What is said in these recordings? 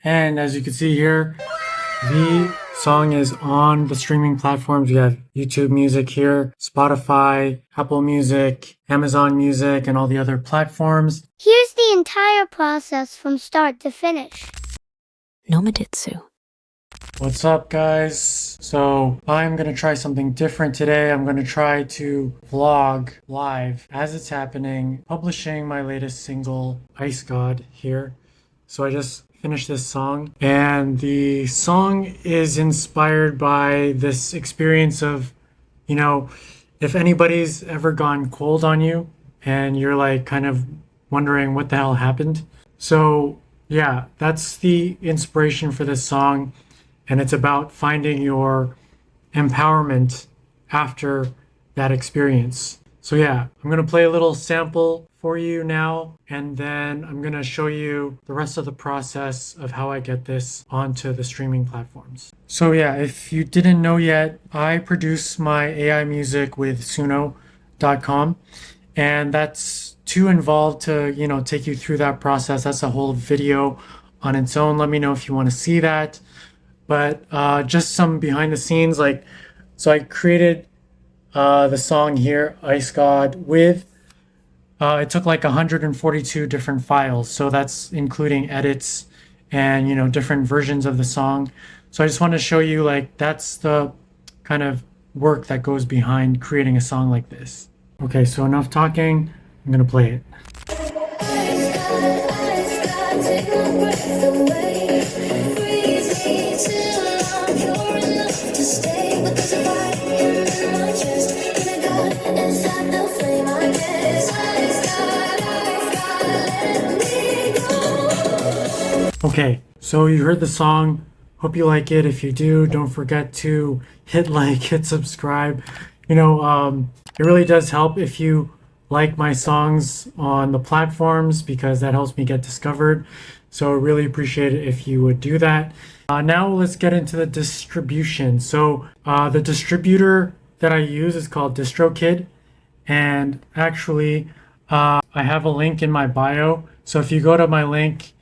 And as you can see here, the song is on the streaming platforms. We have YouTube Music here, Spotify, Apple Music, Amazon Music, and all the other platforms. Here's the entire process from start to finish. Nomaditsu. What's up, guys? So I'm gonna try something different today. I'm gonna try to vlog live as it's happening, publishing my latest single, Ice God, here. So I just finished this song, and the song is inspired by this experience of, if anybody's ever gone cold on you and you're like kind of wondering what the hell happened. So yeah, that's the inspiration for this song. And it's about finding your empowerment after that experience. So yeah, I'm going to play a little sample for you now, and then I'm going to show you the rest of the process of how I get this onto the streaming platforms. So yeah, if you didn't know yet, I produce my AI music with Suno.com, and that's too involved to, take you through that process. That's a whole video on its own. Let me know if you want to see that. But just some behind the scenes, so I created the song here, Ice God, with, it took like 142 different files. So that's including edits and, different versions of the song. So I just want to show you, that's the kind of work that goes behind creating a song like this. Okay, so enough talking, I'm going to play it. Okay, so you heard the song. Hope you like it. If you do, don't forget to hit like, hit subscribe. It really does help if you like my songs on the platforms, because that helps me get discovered. So I really appreciate it if you would do that. Now let's get into the distribution. So the distributor that I use is called DistroKid. And actually, I have a link in my bio. So if you go to my link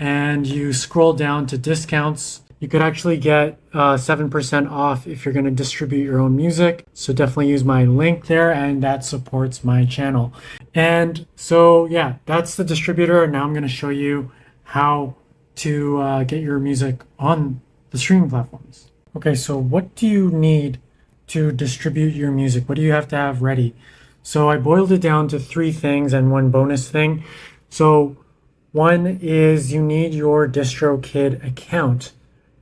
and you scroll down to discounts, you could actually get 7% off if you're going to distribute your own music. So definitely use my link there, and that supports my channel. And so yeah, that's the distributor. And now I'm going to show you how to get your music on the streaming platforms. Okay, so what do you need to distribute your music? What do you have to have ready? So I boiled it down to 3 things and 1 bonus thing. So one is you need your DistroKid account.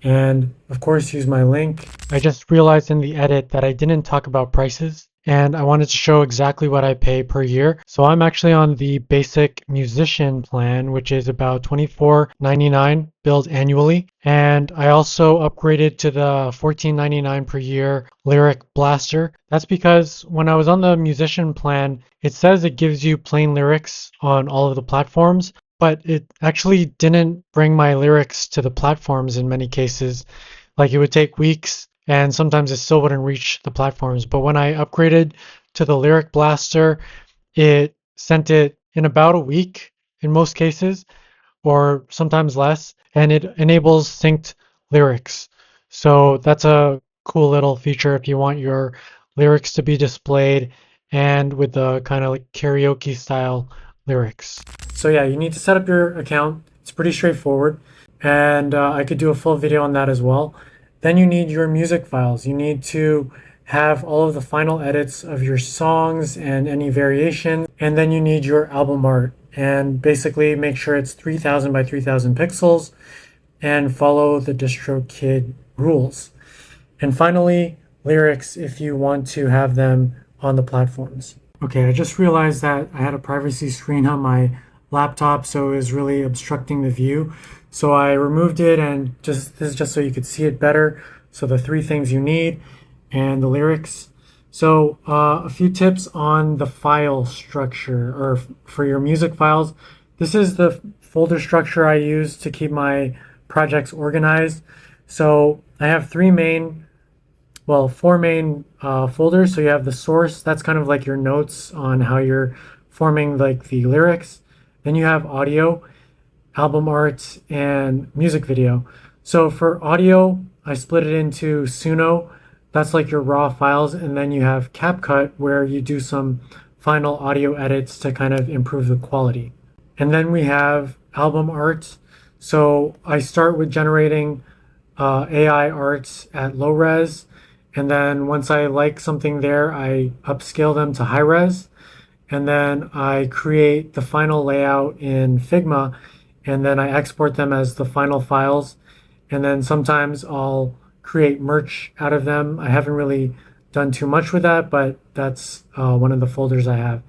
And of course, use my link. I just realized in the edit that I didn't talk about prices, and I wanted to show exactly what I pay per year. So I'm actually on the basic musician plan, which is about $24.99 billed annually. And I also upgraded to the $14.99 per year Lyric Blaster. That's because when I was on the musician plan, it says it gives you plain lyrics on all of the platforms, but it actually didn't bring my lyrics to the platforms in many cases. Like, it would take weeks, and sometimes it still wouldn't reach the platforms. But when I upgraded to the Lyric Blaster, it sent it in about a week in most cases, or sometimes less, and it enables synced lyrics. So that's a cool little feature if you want your lyrics to be displayed and with the kind of like karaoke style lyrics. So yeah, you need to set up your account. It's pretty straightforward, and I could do a full video on that as well. Then you need your music files. You need to have all of the final edits of your songs and any variation. And then you need your album art, and basically make sure it's 3000 by 3000 pixels and follow the DistroKid rules. And finally, lyrics if you want to have them on the platforms. Okay, I just realized that I had a privacy screen on my laptop, so it was really obstructing the view. So I removed it, and this is just so you could see it better. So the 3 things you need and the lyrics. So a few tips on the file structure, or for your music files. This is the folder structure I use to keep my projects organized. So I have 4 main folders. So you have the source, that's kind of like your notes on how you're forming like the lyrics. Then you have audio. album art, and music video. So for audio, I split it into Suno. That's like your raw files. And then you have CapCut where you do some final audio edits to kind of improve the quality. And then we have album art. So I start with generating AI arts at low res. And then once I like something there, I upscale them to high res. And then I create the final layout in Figma. And then I export them as the final files. And then sometimes I'll create merch out of them. I haven't really done too much with that, but that's one of the folders I have.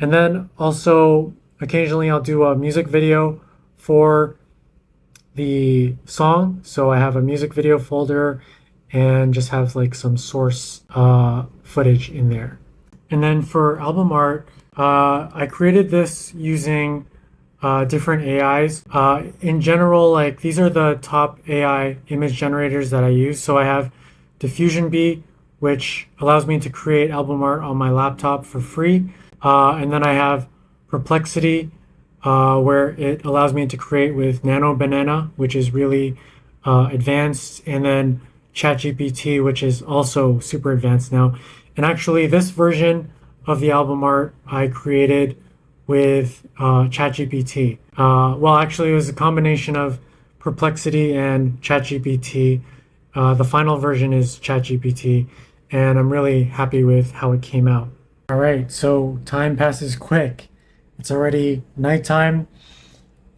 And then also occasionally I'll do a music video for the song. So I have a music video folder and just have like some source footage in there. And then for album art, I created this using different AIs. In general, like these are the top AI image generators that I use. So I have Diffusion B, which allows me to create album art on my laptop for free. And then I have Perplexity, where it allows me to create with Nano Banana, which is really advanced, and then ChatGPT, which is also super advanced now. And actually, this version of the album art I created with ChatGPT. Well, actually, it was a combination of Perplexity and ChatGPT. The final version is ChatGPT, and I'm really happy with how it came out. All right, so time passes quick. It's already nighttime,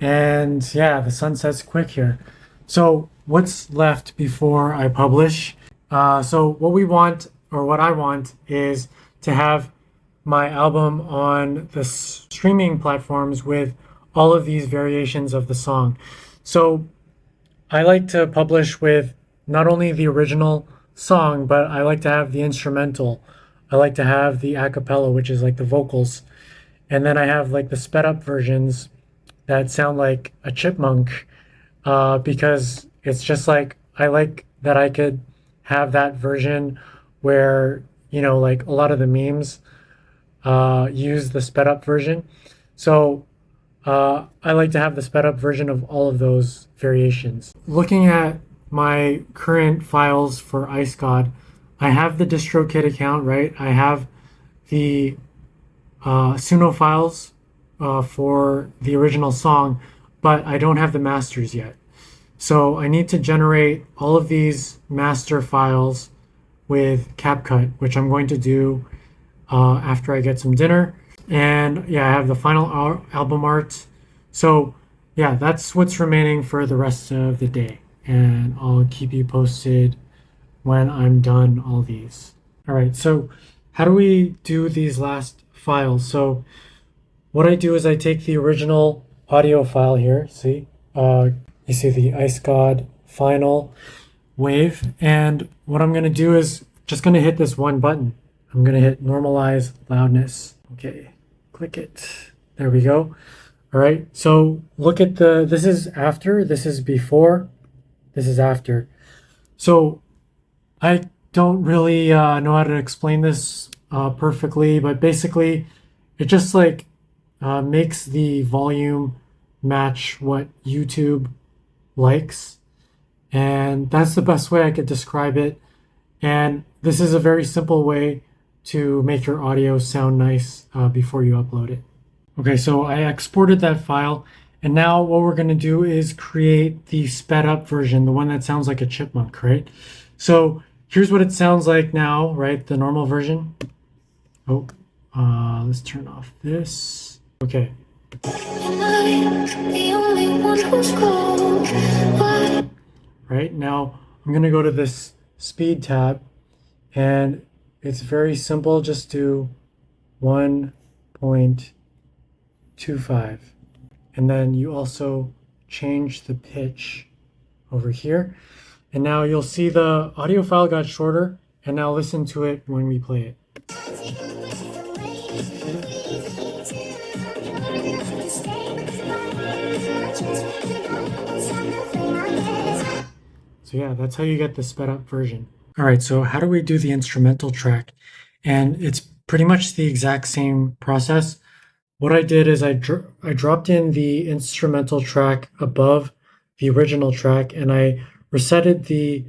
and yeah, the sun sets quick here. So what's left before I publish? So what we want, or what I want, is to have my album on the streaming platforms with all of these variations of the song. So I like to publish with not only the original song, but I like to have the instrumental. I like to have the acapella, which is like the vocals. And then I have like the sped up versions that sound like a chipmunk, because it's just like, I like that I could have that version where, you know, like a lot of the memes use the sped up version. So I like to have the sped up version of all of those variations. Looking at my current files for Ice God, I have the DistroKid account, right? I have the Suno files for the original song, but I don't have the masters yet. So I need to generate all of these master files with CapCut, which I'm going to do after I get some dinner. And yeah, I have the final album art. So yeah, that's what's remaining for the rest of the day. And I'll keep you posted when I'm done all these. All right, so how do we do these last files? So what I do is I take the original audio file here, see? You see the Ice God final wave. And what I'm gonna do is just gonna hit this one button. I'm gonna hit Normalize Loudness. Okay, click it. There we go. All right, so look at this is after, this is before, this is after. So I don't really know how to explain this perfectly, but basically it just like makes the volume match what YouTube likes. And that's the best way I could describe it. And this is a very simple way to make your audio sound nice before you upload it. Okay, so I exported that file, and now what we're going to do is create the sped up version, the one that sounds like a chipmunk, right? So here's what it sounds like now, right? The normal version. Oh, let's turn off this. Okay. Right, now I'm going to go to this speed tab, and it's very simple. Just do 1.25. And then you also change the pitch over here. And now you'll see the audio file got shorter, and now listen to it when we play it. So yeah, that's how you get the sped up version. All right, so how do we do the instrumental track? And it's pretty much the exact same process. what I did is I dropped in the instrumental track above the original track, and I resetted the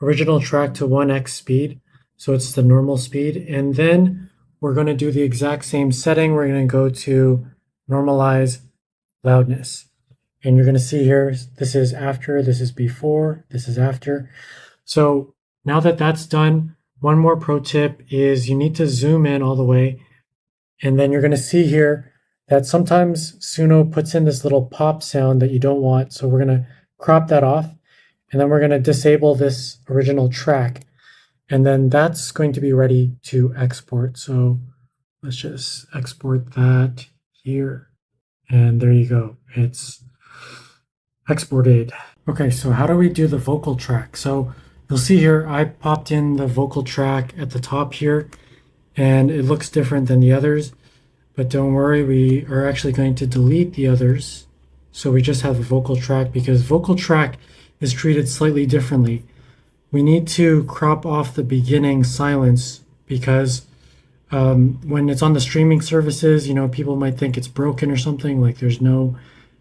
original track to 1x speed, so it's the normal speed. And then we're going to do the exact same setting. We're going to go to Normalize, Loudness. And you're going to see here, this is after, this is before, this is after. So now that that's done, one more pro tip is you need to zoom in all the way. And then you're going to see here that sometimes Suno puts in this little pop sound that you don't want. So we're going to crop that off. And then we're going to disable this original track. And then that's going to be ready to export. So let's just export that here. And there you go. It's exported. Okay, so how do we do the vocal track? So you'll see here, I popped in the vocal track at the top here, and it looks different than the others. But don't worry, we are actually going to delete the others. So we just have a vocal track because vocal track is treated slightly differently. We need to crop off the beginning silence because when it's on the streaming services, people might think it's broken or something, like there's no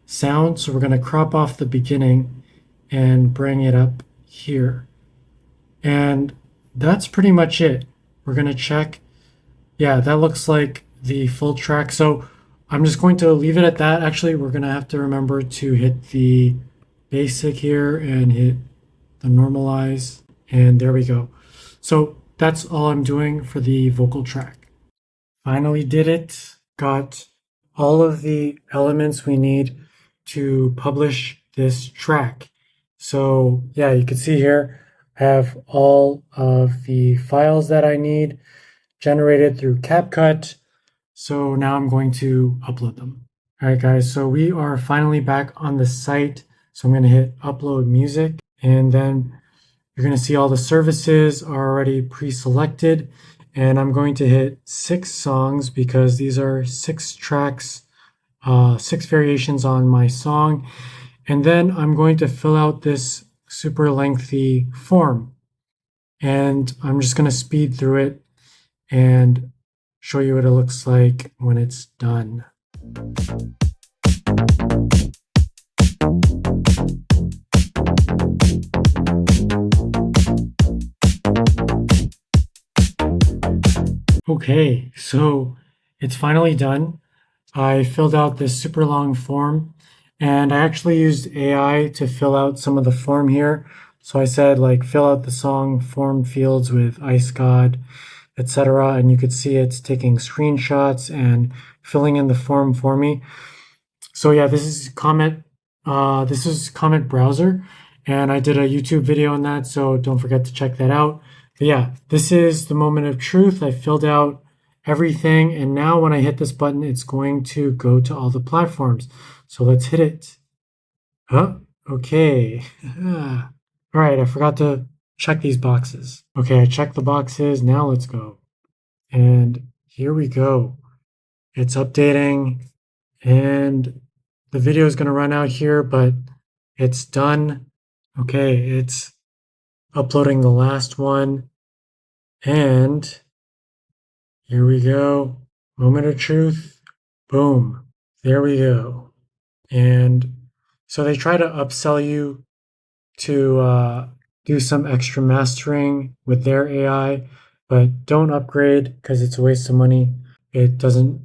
sound. So we're going to crop off the beginning and bring it up here. And that's pretty much it. We're going to check. Yeah, that looks like the full track. So I'm just going to leave it at that. Actually, we're going to have to remember to hit the basic here and hit the normalize. And there we go. So that's all I'm doing for the vocal track. Finally did it. Got all of the elements we need to publish this track. So yeah, you can see here, I have all of the files that I need generated through CapCut. So now I'm going to upload them. All right, guys, so we are finally back on the site. So I'm going to hit upload music, and then you're going to see all the services are already pre-selected. And I'm going to hit 6 songs because these are 6 tracks, 6 variations on my song. And then I'm going to fill out this super lengthy form. And I'm just going to speed through it and show you what it looks like when it's done. Okay, so it's finally done. I filled out this super long form, and I actually used AI to fill out some of the form here. So I said, like, fill out the song form fields with Ice God, etc. And you could see it's taking screenshots and filling in the form for me. So yeah, this is Comet. This is Comet browser, and I did a YouTube video on that. So don't forget to check that out. But yeah, this is the moment of truth. I filled out everything, and now when I hit this button, it's going to go to all the platforms. So let's hit it. Huh? Okay. All right, I forgot to check these boxes. Okay, I checked the boxes. Now let's go. And here we go. It's updating, and the video is going to run out here, but it's done. Okay, it's uploading the last one. And here we go. Moment of truth. Boom. There we go. And so they try to upsell you to do some extra mastering with their AI, but don't upgrade because it's a waste of money. It doesn't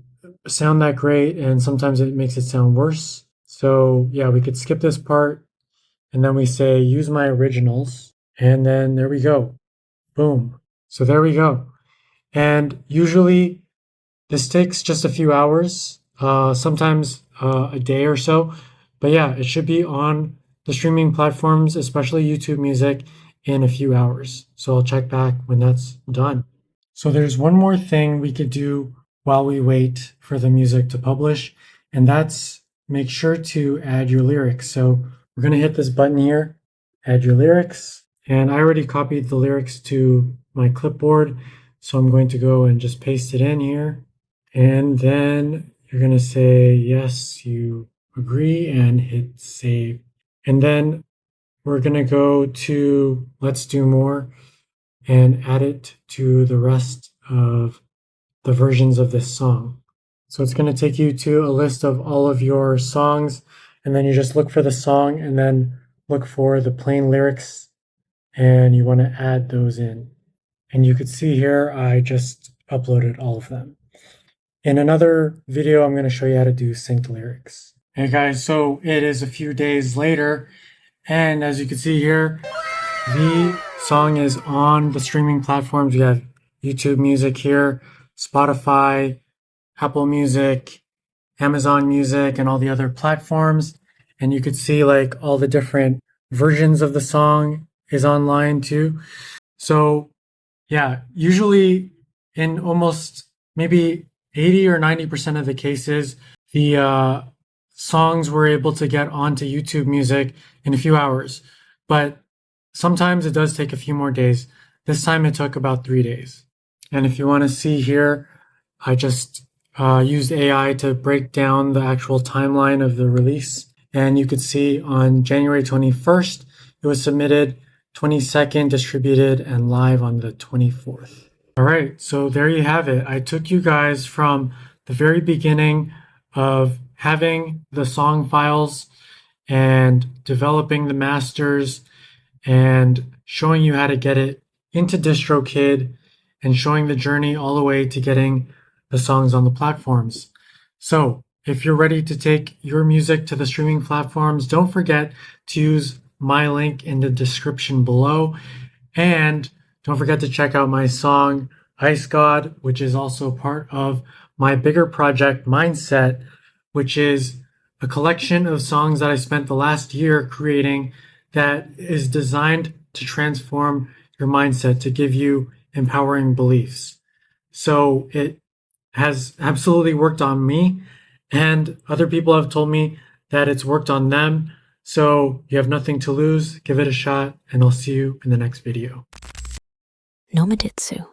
sound that great, and sometimes it makes it sound worse. So yeah, we could skip this part, and then we say use my originals, and then there we go. Boom. So there we go. And usually this takes just a few hours, sometimes a day or so. But yeah, it should be on the streaming platforms, especially YouTube Music, in a few hours. So I'll check back when that's done. So there's one more thing we could do while we wait for the music to publish, and that's make sure to add your lyrics. So we're going to hit this button here, add your lyrics. And I already copied the lyrics to my clipboard. So I'm going to go and just paste it in here. And then you're going to say, yes, you agree, and hit save. And then we're going to go to Let's Do More and add it to the rest of the versions of this song. So it's going to take you to a list of all of your songs, and then you just look for the song and then look for the plain lyrics, and you want to add those in. And you could see here, I just uploaded all of them. In another video, I'm going to show you how to do synced lyrics. Hey guys, so it is a few days later, and as you can see here, the song is on the streaming platforms. We have YouTube Music here, Spotify, Apple Music, Amazon Music, and all the other platforms. And you could see like all the different versions of the song is online too. So yeah, usually in almost maybe 80 or 90% of the cases, the songs were able to get onto YouTube Music in a few hours. But sometimes it does take a few more days. This time it took about 3 days. And if you want to see here, I just used AI to break down the actual timeline of the release. And you could see on January 21st, it was submitted, 22nd distributed, and live on the 24th. All right, so there you have it. I took you guys from the very beginning of having the song files and developing the masters and showing you how to get it into DistroKid and showing the journey all the way to getting the songs on the platforms. So if you're ready to take your music to the streaming platforms, don't forget to use my link in the description below. And don't forget to check out my song, Ice God, which is also part of my bigger project, Mindset, which is a collection of songs that I spent the last year creating that is designed to transform your mindset, to give you empowering beliefs. So it has absolutely worked on me, and other people have told me that it's worked on them. So you have nothing to lose. Give it a shot, and I'll see you in the next video. Nomaditsu.